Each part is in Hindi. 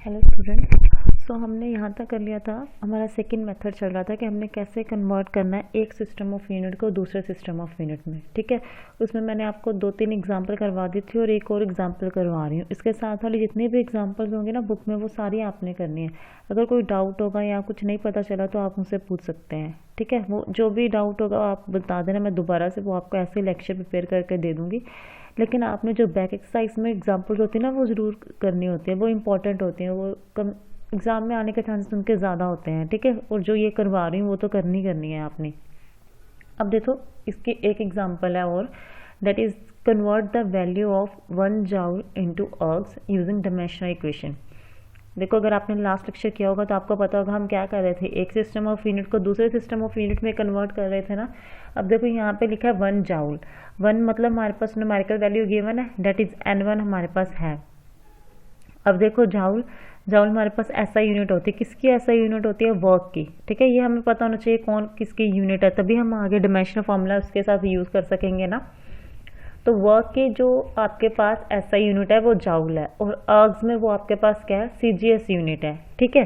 Hello student. हमने यहाँ तक कर लिया था। हमारा सेकंड मेथड चल रहा था कि हमने कैसे कन्वर्ट करना है एक सिस्टम ऑफ यूनिट को दूसरे सिस्टम ऑफ यूनिट में। ठीक है, उसमें मैंने आपको 2-3 एग्जांपल करवा दी थी और एक और एग्जांपल करवा रही हूँ। इसके साथ वाली जितनी भी एग्जांपल्स होंगे ना बुक में, वो सारी आपने करनी है। अगर कोई डाउट होगा या कुछ नहीं पता चला तो आप मुझसे पूछ सकते हैं। ठीक है, वो जो भी डाउट होगा आप बता देना, मैं दोबारा से वो आपको ऐसे लेक्चर प्रिपेयर करके दे दूँगी। लेकिन आपने जो बैक एक्सरसाइज में एग्जांपल्स होती है ना, वो ज़रूर करनी होती है, वो इंपॉर्टेंट होती हैं, वो कम एग्ज़ाम में आने के चांसेस उनके ज़्यादा होते हैं। ठीक है, और जो ये करवा रही हूँ वो तो करनी है आपने। अब देखो, इसकी एक एग्जांपल है और that is convert the value of 1 joule into ergs using dimensional equation. देखो, अगर आपने लास्ट लेक्चर किया होगा तो आपको पता होगा हम क्या कर रहे थे, एक सिस्टम ऑफ यूनिट को दूसरे सिस्टम ऑफ यूनिट में कन्वर्ट कर रहे थे ना। अब देखो यहाँ पे लिखा है 1 जूल। 1 मतलब हमारे पास न्यूमेरिकल वैल्यू गिवन है, दैट इज N1 हमारे पास है। अब देखो जूल हमारे पास ऐसा यूनिट होती है, किसकी ऐसा यूनिट होती है, वर्क की। ठीक है, ये हमें पता होना चाहिए कौन किसकी यूनिट है, तभी हम आगे डायमेंशनल फॉर्मूला उसके साथ यूज़ कर सकेंगे ना। तो वर्क के जो आपके पास ऐसा यूनिट है वो जूल है, और अर्ग्स में वो आपके पास क्या है, CGS यूनिट है। ठीक है,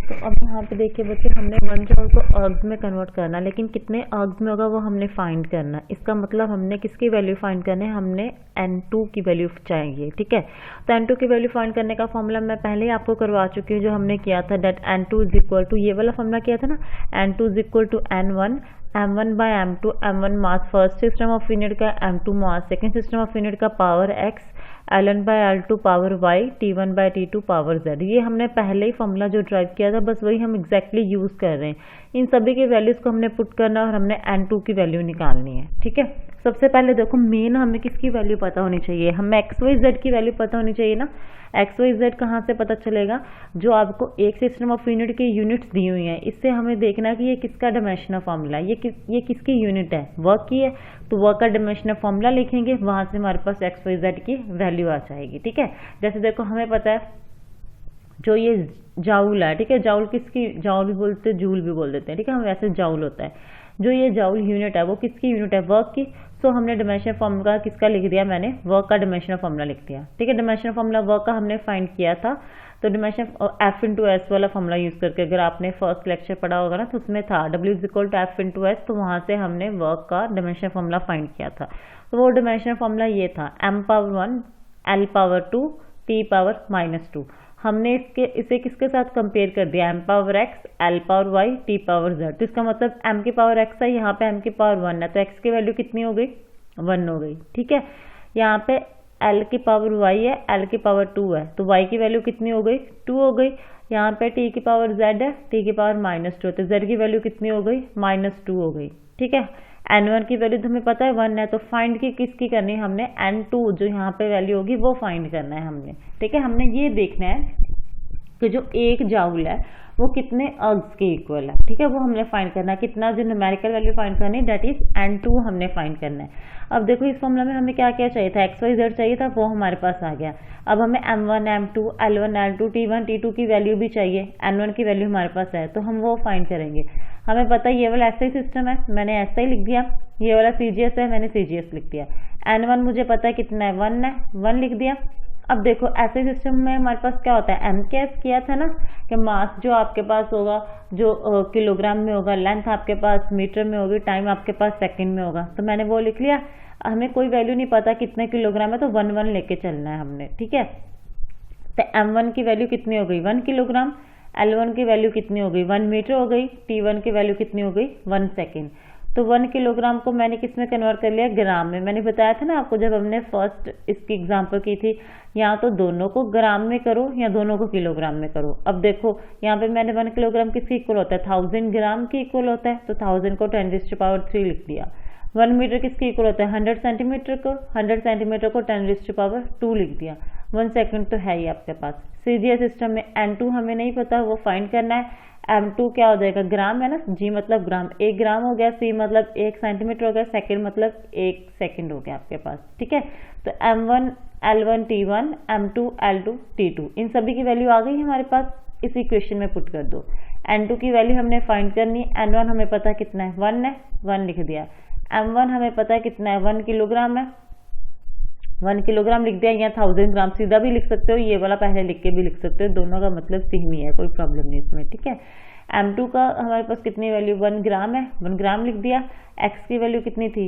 तो अब यहाँ पे देखिए बच्चे, हमने 1 जूल को अर्ग्स में कन्वर्ट करना, लेकिन कितने अर्ग्स में होगा वो हमने फाइंड करना। इसका मतलब हमने किसकी वैल्यू फाइंड करनी है, हमने N2 की वैल्यू चाहिए। ठीक है, तो N2 की वैल्यू फाइंड करने का फॉर्मूला मैं पहले ही आपको करवा चुकी हूँ, जो हमने किया था that N2 is equal to, ये वाला फॉर्मूला किया था ना, N2 is equal to N1 M1 by M2, M1 mass first system of unit का, M2 mass second system of unit का, power X, Ln by L2 power Y, T1 by T2 power Z। ये हमने पहले ही फॉर्मूला जो ड्राइव किया था, बस वही हम एग्जैक्टली यूज़ कर रहे हैं। इन सभी के वैल्यूज़ को हमने पुट करना और हमने N2 की वैल्यू निकालनी है। ठीक है, सबसे पहले देखो, मेन हमें किसकी वैल्यू पता होनी चाहिए, हमें XYZ की वैल्यू पता होनी चाहिए ना। XYZ कहाँ से पता चलेगा, जो आपको एक सिस्टम ऑफ यूनिट की यूनिट्स दी हुई हैं, इससे हमें देखना कि ये किसका डायमेंशनल फॉर्मूला है, ये किसकी यूनिट है, वर्क की है, तो वर्क का डायमेंशनल फॉर्मूला लिखेंगे, वहाँ से हमारे पास XYZ की वैल्यू आ जाएगी। ठीक है, जैसे देखो हमें पता है जो ये जूल है, ठीक है, जूल किसकी, जूल भी बोलते हैं, जूल भी बोल देते हैं। ठीक है, हम वैसे जूल होता है, जो ये जूल यूनिट है वो किसकी यूनिट है, वर्क की। सो हमने डायमेंशनल फॉर्मूला किसका लिख दिया, मैंने वर्क का डायमेंशनल फॉर्मूला लिख दिया। ठीक है, डायमेंशनल फॉर्मूला वर्क का हमने फाइंड किया था, तो डायमेंशनल F/S वाला फॉर्मूला यूज करके, अगर आपने फर्स्ट लेक्चर पढ़ा होगा ना, तो उसमें था W is equal to F/S, तो वहाँ से हमने वर्क का डायमेंशनल फॉर्मूला फाइंड किया था। तो वो डायमेंशनल फॉर्मूला ये था, M power 1 L power 2 T power -2। हमने इसे किसके साथ कंपेयर कर दिया, M power X L power Y T power Z। तो इसका मतलब M की पावर X है, यहाँ पे M की पावर 1 है, तो X की वैल्यू कितनी हो गई, 1 हो गई। ठीक है, यहाँ पे L की पावर Y है, L की पावर 2 है, तो Y की वैल्यू कितनी हो गई, 2 हो गई। यहाँ पे T की पावर Z है, T की पावर -2, तो Z की वैल्यू कितनी हो गई, -2 हो गई। ठीक है, N1 की वैल्यू तो हमें पता है 1 है, तो फाइंड की किसकी करनी है, हमने N2 जो यहाँ पे वैल्यू होगी वो फाइंड करना है हमने। ठीक है, हमने ये देखना है कि जो 1 जूल है वो कितने अर्ग्स के इक्वल है। ठीक है, वो हमने फाइंड करना है, कितना जो न्यूमेरिकल वैल्यू फाइंड करनी है, दैट इज N2 हमने फाइंड करना है। अब देखो, इस फॉर्मूला में हमें क्या क्या चाहिए था, XYZ चाहिए था, वो हमारे पास आ गया। अब हमें M1 M2 L1 L2 T1 T2 की वैल्यू भी चाहिए, N1 की वैल्यू हमारे पास है, तो हम वो फाइंड करेंगे। हमें पता है ये वाला ऐसा ही सिस्टम है, मैंने ऐसा ही लिख दिया, ये वाला CGS है, मैंने CGS लिख दिया। N1 मुझे पता है कितना है, 1 है, 1 लिख दिया। अब देखो, ऐसे सिस्टम में हमारे पास क्या होता है, MKS किया था ना, कि मास जो आपके पास होगा जो किलोग्राम में होगा, लेंथ आपके पास मीटर में होगी, टाइम आपके पास सेकंड में होगा, तो मैंने वो लिख लिया। हमें कोई वैल्यू नहीं पता कितने किलोग्राम है, तो 1 लेके चलना है हमने। ठीक है, तो M1 की वैल्यू कितनी हो गई, 1 किलोग्राम, L1 की वैल्यू कितनी हो गई, 1 मीटर हो गई, T1 की वैल्यू कितनी हो गई, 1 सेकेंड। तो 1 किलोग्राम को मैंने किस में कन्वर्ट कर लिया, ग्राम में। मैंने बताया था ना आपको जब हमने फर्स्ट इसकी एग्जांपल की थी, यहाँ तो दोनों को ग्राम में करो या दोनों को किलोग्राम में करो। अब देखो यहाँ पे मैंने 1 किलोग्राम किसके इक्वल होता है, 1000 ग्राम के इक्वल होता है, तो 1000 को 10⁻³ लिख दिया। 1 मीटर किसके इक्वल होता है, 100 सेंटीमीटर को, 100 सेंटीमीटर को 10⁻² लिख दिया। 1 सेकंड तो है ही आपके पास। CGS सिस्टम में N2 हमें नहीं पता, वो फाइंड करना है। M2 क्या हो जाएगा, ग्राम है ना, G मतलब ग्राम, 1 ग्राम हो गया, C मतलब 1 सेंटीमीटर हो गया, सेकंड मतलब 1 सेकंड हो गया आपके पास। ठीक है, तो M1 L1 T1 M2 L2 T2 इन सभी की वैल्यू आ गई हमारे पास, इस इक्वेशन में पुट कर दो। N2 की वैल्यू हमने फाइंड करनी है, N1 हमें पता कितना है, 1 है, 1 लिख दिया। M1 हमें पता है कितना है, 1 किलोग्राम है, 1 किलोग्राम लिख दिया या 1000 ग्राम, सीधा भी लिख सकते हो, ये वाला पहले लिख के भी लिख सकते हो, दोनों का मतलब सेम ही है, कोई प्रॉब्लम नहीं इसमें, ठीक है। M2 का हमारे पास कितनी वैल्यू 1 ग्राम है, 1 ग्राम लिख दिया। X की वैल्यू कितनी थी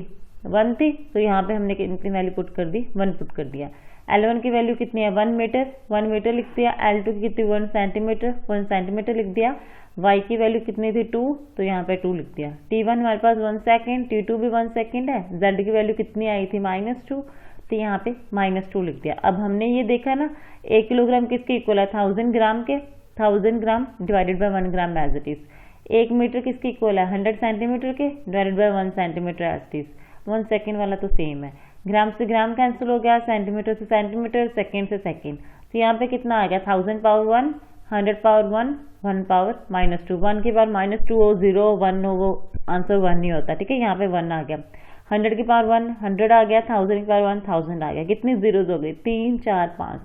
1 थी, तो यहाँ पे हमने कितनी वैल्यू पुट कर दी 1 पुट कर दिया। L1 की वैल्यू कितनी है 1 मीटर, 1 मीटर लिख दिया। L2 की कितनी 1 सेंटीमीटर, 1 सेंटीमीटर लिख दिया। Y की वैल्यू कितनी थी 2, तो यहाँ पे 2 लिख दिया। T1 हमारे पास 1 सेकेंड, T2 भी 1 सेकेंड है। Z की वैल्यू कितनी आई थी -2, तो यहाँ पे -2 लिख दिया। अब हमने ये देखा ना 1 किलोग्राम किसके इक्वल है 1000 ग्राम के, 1000 gram divided by 1 gram as it is. 1 metre किसके इक्वल है 100 सेंटीमीटर के divided by 1 centimetre as it is. 1 second वाला तो सेम है, ग्राम से ग्राम कैंसिल हो गया, सेंटीमीटर से सेंटीमीटर, सेकेंड से सेकेंड, तो यहाँ पे कितना आ गया 1000 पावर 1, 100 पावर 1, 1 पावर -2, 1 की पावर -2 हो 0 1 हो वो आंसर 1 नहीं होता, ठीक है। यहाँ पे 1 आ गया। 100 की पावर 1 100 आ गया, 1000 की पावर 1 1000 आ गया। कितनी जीरोज हो गई 3 4 5,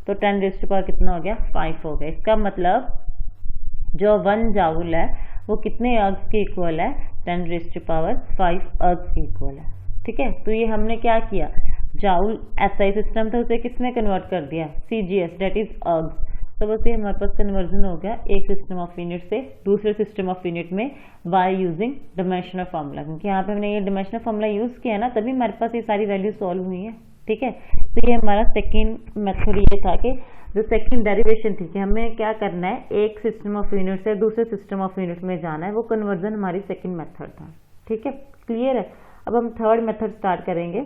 तो 10 रेज़ टू पावर कितना हो गया 5 हो गया। इसका मतलब जो 1 जाउल है वो कितने अर्ग्स के इक्वल है 10 रेज़ टू पावर 5 अर्ग्स के इक्वल है, ठीक है। तो ये हमने क्या किया, जाउल SI सिस्टम था उसे किसने कन्वर्ट कर दिया CGS डेट इज अर्ग्स। तो बस ये हमारे पास कन्वर्जन हो गया एक सिस्टम ऑफ यूनिट से दूसरे सिस्टम ऑफ यूनिट में बाय यूजिंग डायमेंशनल फार्मूला, क्योंकि यहाँ पे हमने ये डायमेंशनल फार्मूला यूज किया ना तभी हमारे पास ये सारी वैल्यू सॉल्व हुई है, ठीक है। तो ये हमारा सेकेंड मेथड ये था कि जो सेकेंड डेरिवेशन थी कि हमें क्या करना है, एक सिस्टम ऑफ यूनिट से दूसरे सिस्टम ऑफ यूनिट में जाना है, वो कन्वर्जन हमारी सेकेंड मेथड था, ठीक है। क्लियर है। अब हम थर्ड मेथड स्टार्ट करेंगे,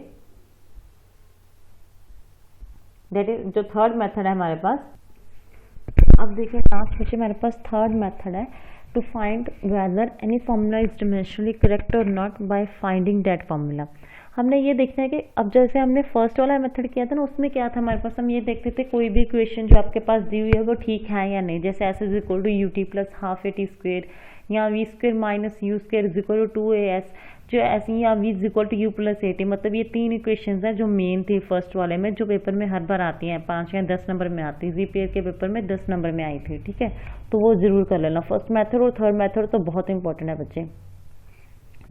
दैट इज जो थर्ड मेथड है हमारे पास। अब देखिए लास्ट क्वेश्चन हमारे पास थर्ड मेथड है to find whether any formula is dimensionally correct और not by finding that formula. हमने ये देखना है कि अब जैसे हमने फर्स्ट वाला मेथड किया था ना उसमें क्या था हमारे पास, हम ये देखते थे कोई भी इक्वेशन जो आपके पास दी हुई है वो ठीक है या नहीं, जैसे S is equal to UT plus half AT square या V square minus U square is equal to 2AS, जो ऐसी या V is equal to U plus AT। मतलब ये 3 इक्वेशंस हैं जो मेन थी फर्स्ट वाले में, जो पेपर में हर बार आती हैं, 5 या 10 नंबर में आती है। जीपीए के पेपर में 10 नंबर में आई थी, ठीक है। तो वो जरूर कर लेना, फर्स्ट मेथड और थर्ड मेथड तो बहुत इंपॉर्टेंट है बच्चे।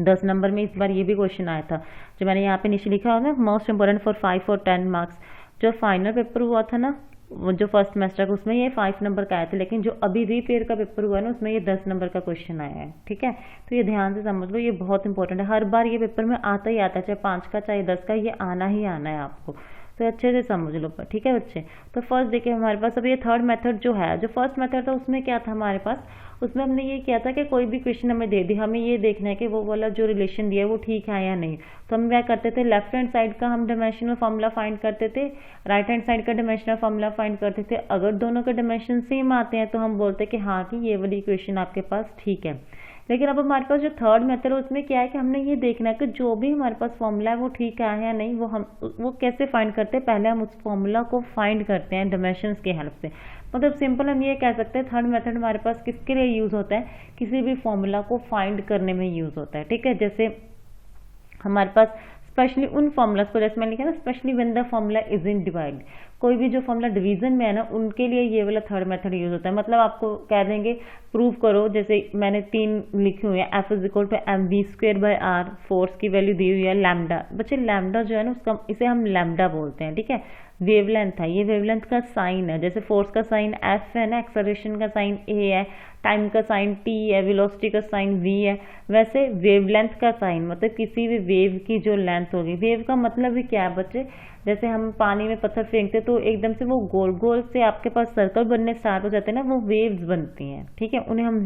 10 नंबर में इस बार ये भी क्वेश्चन आया था जो मैंने यहाँ पे नीचे लिखा हो ना, मोस्ट इंपॉर्टेंट फॉर 5 और 10 मार्क्स। जो फाइनल पेपर हुआ था ना वो जो फर्स्ट सेमेस्टर का उसमें ये 5 नंबर का आया था, लेकिन जो अभी रीपेयर का पेपर हुआ है ना उसमें ये 10 नंबर का क्वेश्चन आया है, ठीक है। तो ये ध्यान से समझ लो, ये बहुत इंपॉर्टेंट है, हर बार ये पेपर में आता ही आता है, चाहे 5 का चाहे 10 का, ये आना ही आना है आपको, तो अच्छे से समझ लो, ठीक है बच्चे। तो फर्स्ट देखिए हमारे पास अब ये थर्ड मेथड जो है, जो फर्स्ट मेथड था उसमें क्या था हमारे पास, उसमें हमने ये किया था कि कोई भी क्वेश्चन हमें दे दी, हमें ये देखना है कि वो वाला जो रिलेशन दिया है वो ठीक है या नहीं। तो हम क्या करते थे, लेफ्ट हैंड साइड का हम डायमेंशनल फार्मूला फाइंड करते थे, राइट हैंड साइड का डायमेंशनल फार्मूला फाइंड करते थे। अगर दोनों के डायमेंशन सेम आते हैं तो हम बोलते कि हाँ कि ये वाली इक्वेशन आपके पास ठीक है। लेकिन अब हमारे पास जो थर्ड मेथड है उसमें क्या है कि हमने ये देखना है कि जो भी हमारे पास फॉर्मूला है वो ठीक है या नहीं, वो कैसे फाइंड करते हैं, पहले हम उस फॉर्मूला को फाइंड करते हैं डायमेंशंस की हेल्प से। मतलब सिंपल हम ये कह सकते हैं थर्ड मेथड हमारे पास किसके लिए यूज होता है, किसी भी फॉर्मूला को फाइंड करने में यूज होता है, ठीक है। जैसे हमारे पास स्पेशली उन फॉर्मूलाज को, जैसे मैंने लिखा ना, specially when the formula is in divide, कोई भी जो फॉर्मूला डिवीजन में है ना उनके लिए ये वाला थर्ड मेथड यूज होता है। मतलब आपको कह देंगे प्रूव करो, जैसे मैंने 3 लिखी हुई है, F is equal to mv square by R, force की वैल्यू दी हुई है लैम्डा। बच्चे लैम्डा जो है ना उसका इसे हम लैम्डा बोलते हैं, ठीक है। वेवलेंथ है, ये वेवलेंथ का साइन है, जैसे फोर्स का साइन F है ना, एक्सेलरेशन का साइन A है, टाइम का साइन T है, वेलोसिटी का साइन V है, वैसे वेवलेंथ का साइन मतलब किसी भी वेव की जो लेंथ होगी। वेव का मतलब भी क्या है बच्चे, जैसे हम पानी में पत्थर फेंकते तो एकदम से वो गोल गोल से आपके पास सर्कल बनने स्टार्ट हो जाते हैं ना, वो वेव्स बनती हैं, ठीक है। उन्हें हम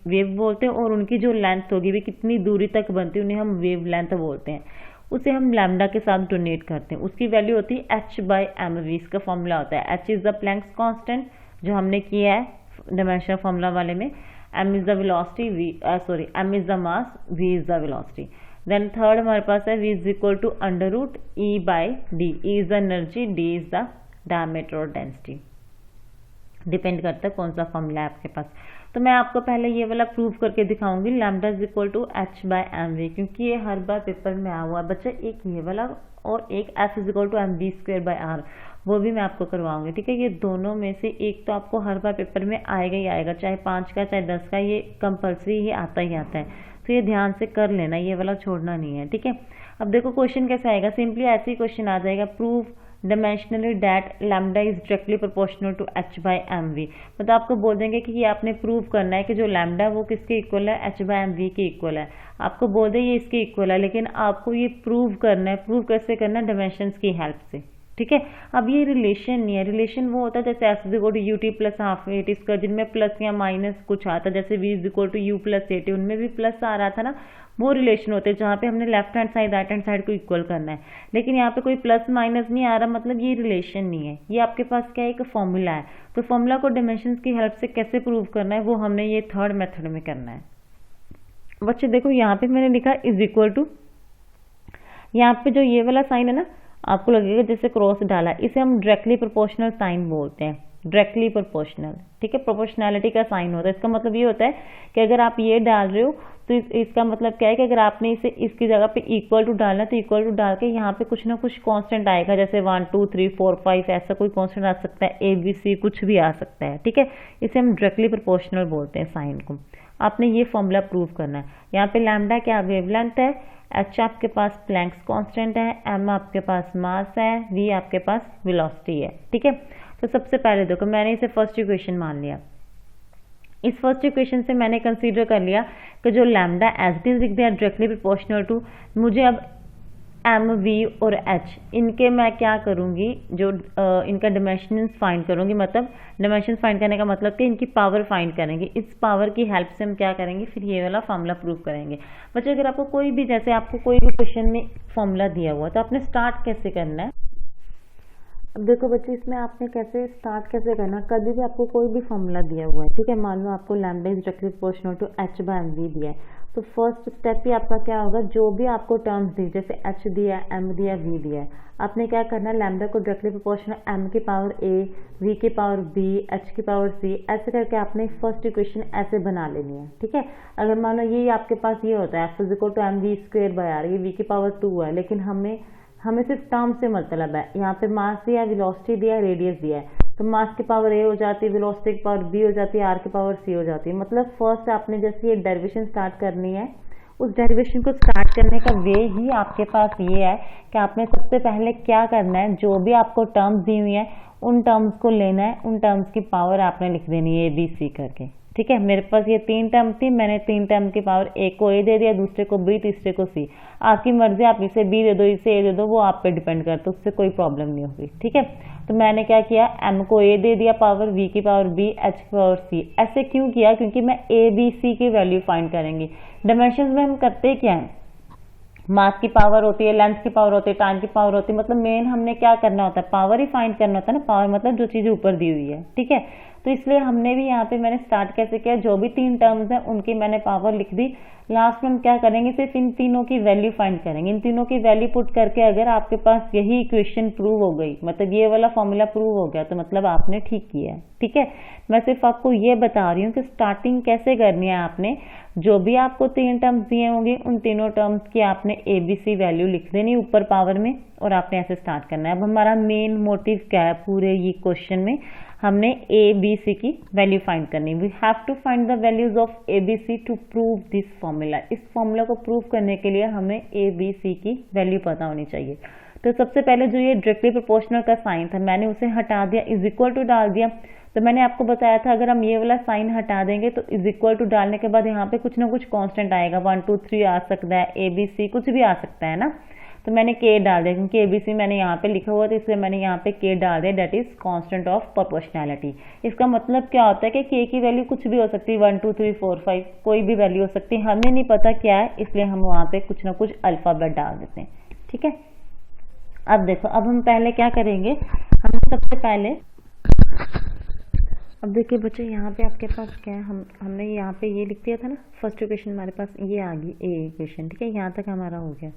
वेव बोलते हैं, और उनकी जो लेंथ होगी भी कितनी दूरी तक बनती है उन्हें हम वेव लेंथ बोलते हैं। उसे हम लैम्डा के साथ डोनेट करते हैं, उसकी वैल्यू होती है h/mv। इसका फॉर्मूला होता है h is the Planck's constant जो हमने किया है डायमेंशनल फॉर्मूला वाले में, m is the velocity, m is the mass, v is the velocity. Then third हमारे पास है v is equal to under root E/d, E is the energy, d is the diameter और डेंसिटी, डिपेंड करता है कौन सा फॉर्मूला है आपके पास। तो मैं आपको पहले ये वाला प्रूव करके दिखाऊंगी, lambda is equal to h/mv, क्योंकि ये हर बार पेपर में आया हुआ है बच्चे। एक ये वाला और एक f is equal to mv square by R, वो भी मैं आपको करवाऊंगी, ठीक है। ये दोनों में से एक तो आपको हर बार पेपर में आएगा ही आएगा, चाहे 5 का चाहे 10 का, ये कंपल्सरी ही आता है। तो ये ध्यान से कर लेना, ये वाला छोड़ना नहीं है, ठीक है। अब देखो क्वेश्चन कैसे आएगा, सिंपली ऐसे ही क्वेश्चन आ जाएगा, prove dimensionally that lambda is directly proportional to h by M V. मतलब आपको बोल देंगे कि ये आपने प्रूव करना है कि जो लैम्डा है वो किसके इक्वल है, h बाई एम वी के इक्वल है। आपको बोल दे ये इसके इक्वल है, लेकिन आपको ये प्रूव करना है। प्रूव कैसे करना है, डायमेंशंस की हेल्प से, ठीक है। अब ये रिलेशन नहीं है, रिलेशन वो होता है जैसे S is equal to U T plus half A T square, जिनमें प्लस या माइनस कुछ आता है, जैसे V is equal to U plus A T, उनमें भी प्लस आ रहा था ना। वो रिलेशन होते हैं जहाँ पे हमने left hand side right hand side को इक्वल करना है, लेकिन यहाँ पे कोई प्लस माइनस नहीं आ रहा, मतलब ये रिलेशन नहीं है। ये आपके पास क्या है, एक फॉर्मूला है। तो फॉर्मूला को डायमेंशंस की हेल्प से कैसे प्रूव करना है, वो हमने ये थर्ड मेथड में करना है। बच्चे देखो यहाँ पे मैंने लिखा इज इक्वल टू, यहाँ पे जो ये वाला साइन है ना, आपको लगेगा जैसे क्रॉस डाला, इसे हम डायरेक्टली प्रोपोर्शनल साइन बोलते हैं। डायरेक्टली प्रोपोर्शनल, ठीक है, प्रोपोर्शनैलिटी का साइन होता है। इसका मतलब ये होता है कि अगर आप ये डाल रहे हो तो इसका मतलब क्या है कि अगर आपने इसे इसकी जगह पे इक्वल टू डालना है तो इक्वल टू डाल के यहाँ पे कुछ ना कुछ कांस्टेंट आएगा, जैसे 1 2 3 4 5 ऐसा कोई कांस्टेंट आ सकता है, ए बी सी कुछ भी आ सकता है, ठीक है। इसे हम डायरेक्टली प्रोपोर्शनल बोलते हैं साइन को। आपने ये फॉर्मूला प्रूव करना है। यहाँ पे लैम्डा क्या वेवलेंथ है, एच आपके पास प्लैंक्स कांस्टेंट है, एम आपके पास मास है, वी आपके पास वेलोसिटी है, ठीक है। तो सबसे पहले देखो मैंने इसे फर्स्ट इक्वेशन मान लिया। इस फर्स्ट इक्वेशन से मैंने कंसीडर कर लिया कि जो lambda as it is they are directly proportional to, मुझे अब एम वी और एच इनके मैं क्या करूँगी, जो इनका डायमेंशंस फाइंड करूँगी। मतलब डायमेंशंस फाइंड करने का मतलब कि इनकी पावर फाइंड करेंगे। इस पावर की हेल्प से हम क्या करेंगे, फिर ये वाला फॉर्मूला प्रूव करेंगे। बच्चे अगर आपको कोई भी, जैसे आपको कोई भी क्वेश्चन में फॉर्मूला दिया हुआ तो आपने स्टार्ट कैसे करना है। अब देखो बच्चे इसमें आपने कैसे स्टार्ट कैसे करना, कभी भी आपको कोई भी फॉर्मूला दिया हुआ है, ठीक है, मान लो आपको lambda is directly proportional to H by M V दिया है, तो फर्स्ट स्टेप ही आपका क्या होगा, जो भी आपको टर्म्स दी, जैसे एच दिया, एम दिया, वी दिया है, आपने क्या करना है, लैम्डा को डायरेक्टली प्रोपोर्शनल एम की पावर ए, वी की पावर बी, एच की पावर सी, ऐसे करके आपने फर्स्ट इक्वेशन ऐसे बना लेनी है, ठीक है। अगर मान लो ये आपके पास ये होता है F is equal to M V square by R, ये वी की पावर 2 है, लेकिन हमें सिर्फ टर्म से मतलब है। यहाँ पे मास दिया, वेलोसिटी दिया, रेडियस दिया है, तो मास की पावर ए हो जाती है, वेलोसिटी की पावर बी हो जाती है, आर की पावर सी हो जाती है। मतलब फर्स्ट आपने जैसे ये डेरिवेशन स्टार्ट करनी है, उस डेरिवेशन को स्टार्ट करने का वे ही आपके पास ये है कि आपने सबसे पहले क्या करना है, जो भी आपको टर्म्स दी हुई है उन टर्म्स को लेना है, उन टर्म्स की पावर आपने लिख देनी है ए बी सी करके, ठीक है। मेरे पास ये 3 टर्म थी, मैंने 3 टर्म की पावर एक को ए दे दिया, दूसरे को बी, तीसरे को सी। आपकी मर्जी, आप इसे बी दे दो, इसे ए दे दो, वो आप पे डिपेंड करता है, उससे कोई प्रॉब्लम नहीं होगी, ठीक है। तो मैंने क्या किया, एम को ए दे दिया पावर, वी की पावर बी, एच की पावर सी। ऐसे क्यों किया, क्योंकि मैं ए बी सी की वैल्यू फाइंड करेंगी। डायमेंशंस में हम करते क्या है, मास की पावर होती है, लेंथ की पावर होती है, टाइम की पावर होती है, मतलब मेन हमने क्या करना होता है, पावर ही फाइंड करना होता है ना। पावर मतलब जो चीज़ ऊपर दी हुई है, ठीक है। तो इसलिए हमने भी यहाँ पे मैंने स्टार्ट कैसे किया, जो भी 3 टर्म्स हैं उनकी मैंने पावर लिख दी। लास्ट में हम क्या करेंगे, सिर्फ इन तीनों की वैल्यू फाइंड करेंगे। इन तीनों की वैल्यू पुट करके अगर आपके पास यही इक्वेशन प्रूव हो गई, मतलब ये वाला फॉर्मूला प्रूव हो गया, तो मतलब आपने ठीक किया है, ठीक है। मैं सिर्फ आपको ये बता रही हूँ कि स्टार्टिंग कैसे करनी है। आपने जो भी आपको 3 टर्म्स दिए होंगे उन तीनों टर्म्स की आपने ए बी सी वैल्यू लिख देनी ऊपर पावर में, और आपने ऐसे स्टार्ट करना है। अब हमारा मेन मोटिव क्या है पूरे ये क्वेश्चन में, हमने ए बी सी की वैल्यू फाइंड करनी। We have to find the values of A B C to prove this formula. इस फॉर्मूला को प्रूव करने के लिए हमें ए बी सी की वैल्यू पता होनी चाहिए। तो सबसे पहले जो ये डायरेक्टली प्रोपोर्शनल का साइन था, मैंने उसे हटा दिया, इज इक्वल टू डाल दिया। तो मैंने आपको बताया था अगर हम ये वाला साइन हटा देंगे तो इज इक्वल टू डालने के बाद यहाँ पे कुछ ना कुछ कांस्टेंट आएगा, 1 2 3 आ सकता है, ए बी सी कुछ भी आ सकता है ना। तो मैंने के डाल दिया, क्योंकि एबीसी मैंने यहाँ पे लिखा हुआ था, इसलिए मैंने यहाँ पे के डाल दिया, that is constant of proportionality. इसका मतलब क्या होता है कि के की वैल्यू कुछ भी हो सकती है, 1 2 3 4 5 कोई भी वैल्यू हो सकती है, हमें नहीं पता क्या है, इसलिए हम वहाँ पे कुछ ना कुछ अल्फाबेट डाल देते हैं, ठीक है। अब देखो, अब हम पहले क्या करेंगे, हम सबसे पहले, अब देखिए बच्चे यहाँ पे आपके पास क्या है, हमने यहाँ पे ये लिख दिया था ना, फर्स्ट इक्वेशन हमारे पास ये आ गई ए इक्वेशन, ठीक है, यहाँ तक हमारा हो गया।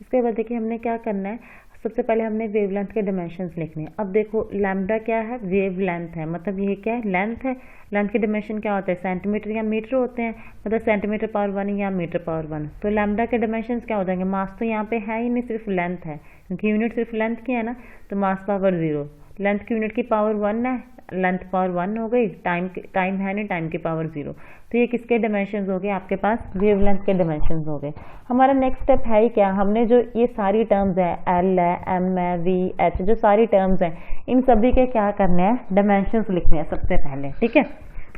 इसके बाद देखिए हमने क्या करना है, सबसे पहले हमने वेवलेंथ के डायमेंशंस लिखने हैं। अब देखो लैम्डा क्या है, वेवलेंथ है, मतलब ये क्या है, लेंथ है। लेंथ के डायमेंशन क्या होता है, सेंटीमीटर या मीटर होते हैं, मतलब सेंटीमीटर पावर 1 या मीटर पावर 1। तो लैम्डा के डायमेंशंस क्या हो जाएंगे, मास तो यहाँ पे है ही नहीं, सिर्फ लेंथ है, क्योंकि यूनिट सिर्फ लेंथ की है ना, तो मास पावर 0, लेंथ की यूनिट की पावर 1 है, लेंथ पावर 1 हो गई, टाइम है नहीं, टाइम की पावर 0। तो ये किसके डायमेंशंस हो गए आपके पास, वेवलेंथ के डायमेंशंस हो गए। हमारा नेक्स्ट स्टेप है ही क्या, हमने जो ये सारी टर्म्स है एल है, एम है, वी, एच, जो सारी टर्म्स हैं इन सभी के क्या करने हैं, डायमेंशंस लिखने हैं सबसे पहले। ठीक है,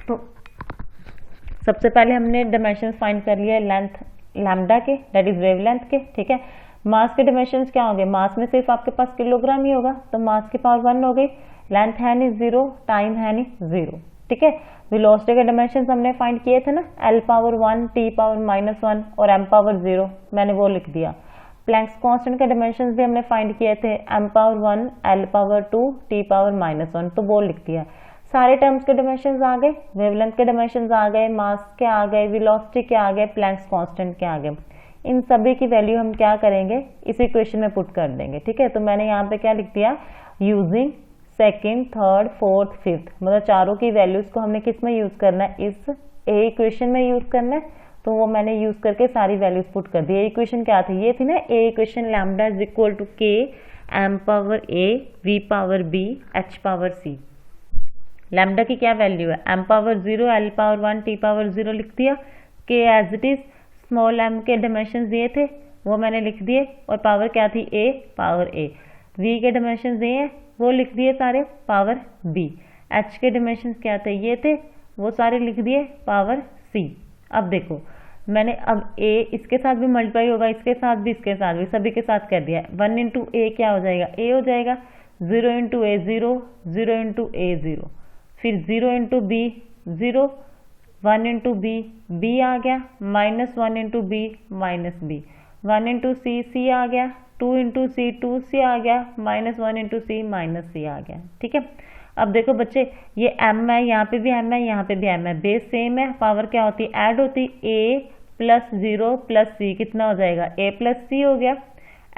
तो सबसे पहले हमने डायमेंशंस फाइंड कर लिया लेंथ लैम्डा के, दैट इज वेवलेंथ के। ठीक है, मास के डायमेंशंस क्या होंगे, मास में सिर्फ आपके पास किलोग्राम ही होगा, तो मास की पावर 1 हो गई, लेंथ है नहीं 0, टाइम है नहीं 0। ठीक है, वेलोसिटी के डायमेंशंस हमने फाइंड किए थे ना, एल पावर 1, टी पावर -1 और एम पावर 0, मैंने वो लिख दिया। प्लैंक्स कांस्टेंट के डायमेंशंस भी हमने फाइंड किए थे, M power 1, L power 2, T power -1, तो वो लिख दिया। सारे टर्म्स के डायमेंशंस आ गए, वेवलेंथ के डायमेंशंस आ गए, मास के आ गए, वेलोसिटी के आ गए, प्लैंक्स कांस्टेंट के आ गए। इन सभी की वैल्यू हम क्या करेंगे, इस इक्वेशन में पुट कर देंगे। ठीक है, तो मैंने यहाँ पे क्या लिख दिया, using second, third, fourth, fifth, मतलब चारों की वैल्यूज को हमने किस में यूज करना है, इस ए इक्वेशन में यूज करना है। तो वो मैंने यूज करके सारी वैल्यूज पुट कर दी। ए इक्वेशन क्या थी, ये थी ना a equation, lambda is equal to k m power a, v power b, h power c. Lambda की क्या वैल्यू है, m power 0, l power 1, t power 0 लिख दिया, k as it is, small m के डायमेंशन दिए थे वो मैंने लिख दिए, और पावर क्या थी, ए पावर ए। वी के डायमेंशन दिए हैं वो लिख दिए सारे, पावर बी। एच के डायमेंशन क्या थे, ये थे, वो सारे लिख दिए, पावर सी। अब देखो मैंने अब ए इसके साथ भी मल्टीप्लाई होगा, इसके साथ भी, इसके साथ भी, सभी के साथ कर दिया। 1 इंटू ए क्या हो जाएगा, ए हो जाएगा, 0 इंटू ए 0, 0 इंटू ए 0, फिर 0 into b 0, 1 into b, b आ गया, -1 into b, minus b, 1 into c, c आ गया, 2 इंटू सी, 2 सी आ गया, -1 इंटू सी, -c आ गया। ठीक है, अब देखो बच्चे ये m है, यहाँ पे भी m है, यहाँ पे भी m है, बेस सेम है, पावर क्या होती है, ऐड होती, a प्लस 0 प्लस c कितना हो जाएगा, a प्लस c हो गया।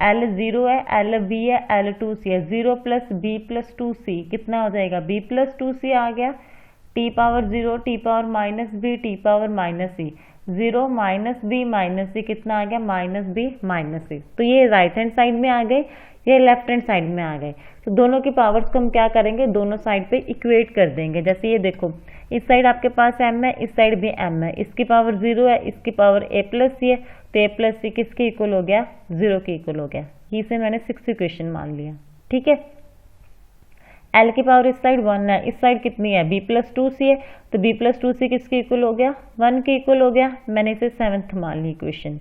l 0 है, l b है, l 2c है, 0 प्लस b प्लस 2c कितना हो जाएगा, b प्लस 2c आ गया। t power 0, t power minus b, t power minus c, 0 minus b minus c कितना आ गया, माइनस b माइनस c। तो ये राइट हैंड साइड में आ गए, ये लेफ्ट हैंड साइड में आ गए। तो दोनों की पावर्स को हम क्या करेंगे, दोनों साइड पे इक्वेट कर देंगे। जैसे ये देखो इस साइड आपके पास m है, इस साइड भी m है, इसकी पावर 0 है, इसकी पावर a प्लस c है, तो a प्लस c किसके इक्वल हो गया, 0 के इक्वल हो गया। इसे मैंने 6th इक्वेशन मान लिया। ठीक है, L की पावर इस साइड 1 है, इस साइड कितनी है, b प्लस 2c है, तो b प्लस 2c किसके इक्वल हो गया, 1 के इक्वल हो गया। मैंने इसे 7th मान ली इक्वेशन।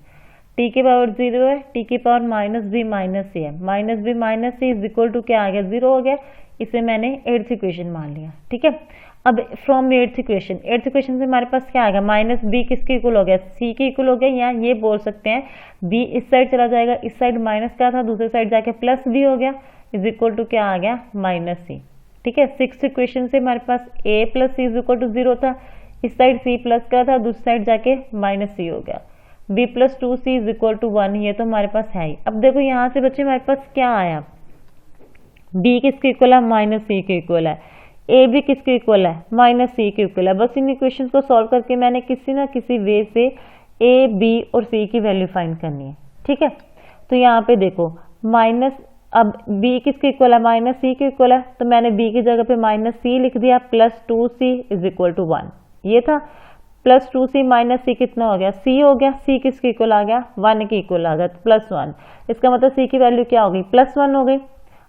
t की पावर 0 है, t की power minus b minus c है, minus b minus c is equal to क्या आ गया, 0 हो गया। इसे मैंने 8th इक्वेशन मान लिया। ठीक है, अब फ्रॉम 8th इक्वेशन से हमारे पास क्या आएगा, माइनस b किसके इक्वल हो गया, c के इक्वल हो गया, या ये बोल सकते हैं b इस साइड चला जाएगा, इस साइड माइनस क्या था, दूसरे साइड जाके प्लस b हो गया, इज इक्वल टू क्या आ गया, माइनस c। ठीक है, 6th इक्वेशन से हमारे पास a plus C is equal to 0 था, इस साइड c प्लस का था, दूसरी साइड जाके माइनस c हो गया, b plus 2c is equal to 1, ये तो हमारे पास है ही। अब देखो यहाँ से बच्चे हमारे पास क्या आया, b किसके इक्वल है, माइनस c के इक्वल है, a भी किसके इक्वल है, माइनस c के इक्वल है। बस इन इक्वेशन को सॉल्व करके मैंने किसी ना किसी वे से a, b और c की वैल्यू फाइंड करनी है। ठीक है, तो यहाँ पे देखो माइनस, अब b किसके इक्वल है, माइनस c के इक्वल है, तो मैंने b की जगह पे माइनस c लिख दिया, plus 2c is equal to 1, ये था, प्लस 2c माइनस c कितना हो गया, c हो गया, c किसके इक्वल आ गया, 1 के इक्वल आ गया, प्लस 1। इसका मतलब c की वैल्यू क्या हो गई, प्लस 1 हो गई।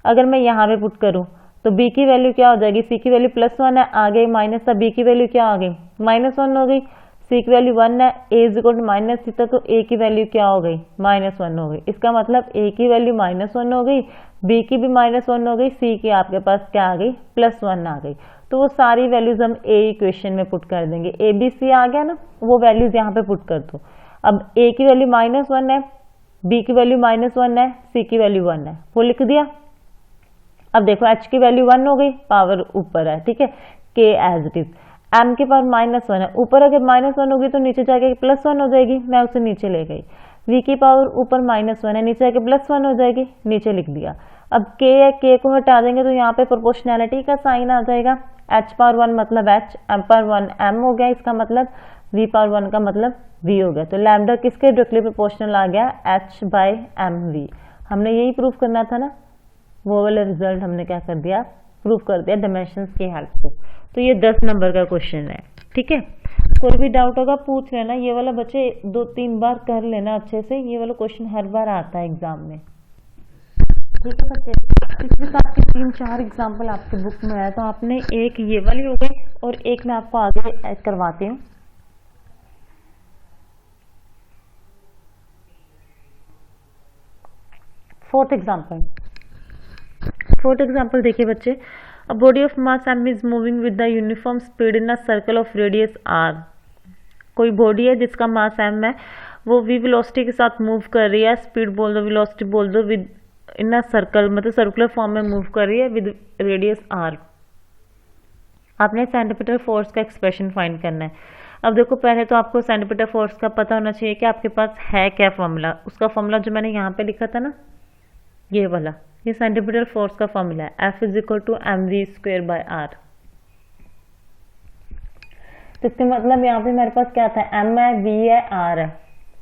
अगर मैं यहाँ पे पुट करूँ तो b की वैल्यू क्या हो जाएगी, c की वैल्यू प्लस 1 है, आ गई माइनस, अब b की वैल्यू क्या आ गई, माइनस 1 हो गई, c की वैल्यू 1 है, a is equal to minus c था, तो a की वैल्यू क्या हो गई, माइनस 1 हो गई। इसका मतलब a की वैल्यू माइनस 1 हो गई, b की भी माइनस 1 हो गई, c की आपके पास क्या आ गई, प्लस 1 आ गई। तो वो सारी वैल्यूज हम a इक्वेशन में पुट कर देंगे, a b c आ गया ना, वो वैल्यूज यहाँ पे पुट कर दो। अब a की वैल्यू माइनस 1 है, b की वैल्यू माइनस 1 है, c की वैल्यू 1 है, वो लिख दिया। अब देखो h की वैल्यू 1 हो गई, पावर ऊपर है। ठीक है, k as it is, m की पावर माइनस 1 है, ऊपर अगर माइनस 1 होगी तो नीचे जाके प्लस 1 हो जाएगी, मैं उसे नीचे ले गई। v की पावर ऊपर माइनस 1 है, नीचे जाके प्लस 1 हो जाएगी, नीचे लिख दिया। अब k है, k को हटा देंगे तो यहाँ पे प्रोपोर्शनैलिटी का साइन आ जाएगा, h पावर 1 मतलब h, m पावर 1 m हो गया, इसका मतलब v पावर 1 का मतलब v हो गया। तो लैम्डा किसके डायरेक्टली प्रोपोर्शनल आ गया, h बाय एम वी। हमने यही प्रूफ करना था ना, वो वाला रिजल्ट हमने क्या कर दिया, प्रूव कर दिया डायमेंशंस की हेल्प से। तो ये 10 नंबर का क्वेश्चन है। ठीक है, कोई भी डाउट होगा पूछ लेना, ये वाला बच्चे 2-3 बार कर लेना अच्छे से, ये वाला क्वेश्चन हर बार आता है एग्जाम में। ठीक है बच्चे, इसके साथ के 3-4 एग्जाम्पल आपके बुक में आया, तो आपने एक ये वाली हो गई और एक मैं आपको आगे ऐड करवाती हूँ। फोर्थ एग्जाम्पल देखिए बच्चे, a body of mass m is moving with the uniform speed in a circle of radius r। कोई बॉडी है जिसका मास m है, वो v वेलोसिटी के साथ मूव कर रही है, स्पीड बोल दो वेलोसिटी बोल दो, विद इन अ सर्कल मतलब सर्कुलर फॉर्म में मूव कर रही है विद रेडियस r। आपने सेंटीमीटर फोर्स का एक्सप्रेशन फाइंड करना है। अब देखो पहले तो आपको सेंटीमीटर फोर्स का पता होना चाहिए कि आपके पास है क्या फॉर्मूला। उसका फॉर्मूला जो मैंने यहाँ पे लिखा था ना, ये वाला, ये सेंटीमीटर फोर्स का फॉर्मूला है, F is equal to mv²/r। तो इसका मतलब यहाँ पे मेरे पास क्या था, m है, v है, r है,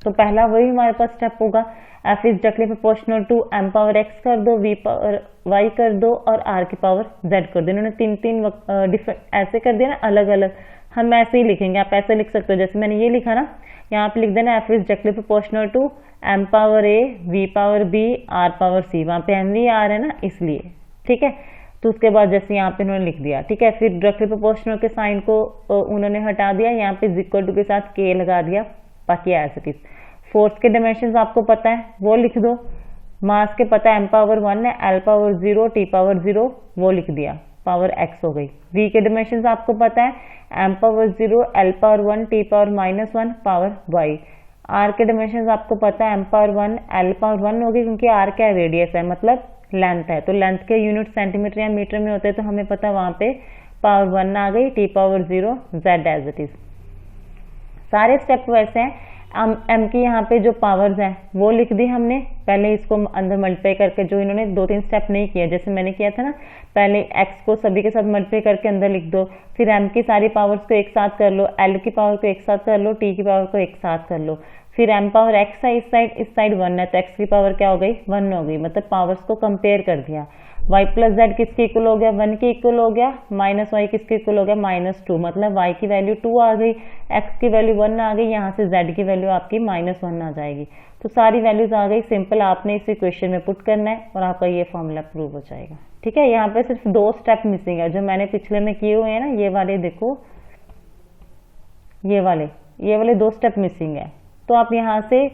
तो पहला वही हमारे पास स्टेप होगा, F is directly proportional to m power x कर दो, v पावर y कर दो और r की पावर z कर दो। इन्होंने 3-3 डिफरेंट ऐसे कर दिया ना, अलग अलग। हम ऐसे ही लिखेंगे, आप ऐसे लिख सकते हो जैसे मैंने ये लिखा ना, यहाँ पे लिख देना F is directly proportional to m power a, v power b, r power c। वहाँ पे m v r है ना, इसलिए। ठीक है, तो उसके बाद जैसे यहाँ पे उन्होंने लिख दिया। ठीक है, फिर डायरेक्टली प्रोपोर्शनल के साइन को उन्होंने हटा दिया, यहाँ पे इक्वल टू के साथ k लगा दिया, बाकी एज इट इज। फोर्स के डायमेंशंस आपको पता है, वो लिख दो। मास के पता है m पावर 1 है, l पावर 0, t पावर 0, वो लिख दिया, पावर x हो गई। v के डायमेंशंस आपको पता है, m power 0, l power 1, t power -1, power y। r के डायमेंशंस आपको पता है, m पावर 1, l पावर 1 होगी, क्योंकि r क्या रेडियस है, मतलब लेंथ है, तो लेंथ के यूनिट सेंटीमीटर या मीटर में होते हैं, तो हमें पता है वहां पे पावर 1 आ गई, t power 0, z as it is. सारे स्टेप वैसे हैं। m की यहाँ पे जो पावर्स हैं वो लिख दी हमने, पहले इसको अंदर मल्टीप्लाई करके, जो इन्होंने 2-3 स्टेप नहीं किया जैसे मैंने किया था ना, पहले x को सभी के साथ मल्टीप्लाई करके अंदर लिख दो, फिर m की सारी पावर्स को एक साथ कर लो, l की पावर को एक साथ कर लो, t की पावर को एक साथ कर लो, फिर m पावर x है इस साइड 1 है, तो x की पावर क्या हो गई, 1 हो गई, मतलब पावर्स को कंपेयर कर दिया। y प्लस जेड किसके इक्वल हो गया, 1 के इक्वल हो गया, माइनस वाई किसके इक्वल हो गया, -2, मतलब y की वैल्यू 2 आ गई, x की वैल्यू 1 आ गई, यहाँ से z की वैल्यू आपकी -1 आ जाएगी। तो सारी वैल्यूज आ गई, सिंपल आपने इस इक्वेशन में पुट करना है और आपका ये फॉर्मूला प्रूव हो जाएगा। ठीक है, यहाँ पे सिर्फ 2 स्टेप मिसिंग है, जो मैंने पिछले में किए हुए हैं ना, ये वाले देखो, ये वाले 2 स्टेप मिसिंग है, तो आप यहाँ से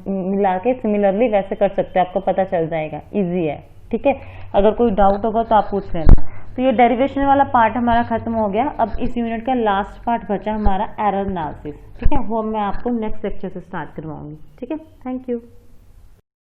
मिला के सिमिलरली वैसे कर सकते हैं, आपको पता चल जाएगा, इजी है। ठीक है, अगर कोई डाउट होगा तो आप पूछ लेना। तो ये डेरिवेशन वाला पार्ट हमारा खत्म हो गया। अब इस यूनिट का लास्ट पार्ट बचा हमारा एरर एनालिसिस। ठीक है, वो मैं आपको नेक्स्ट लेक्चर से स्टार्ट करवाऊंगी। ठीक है, थैंक यू।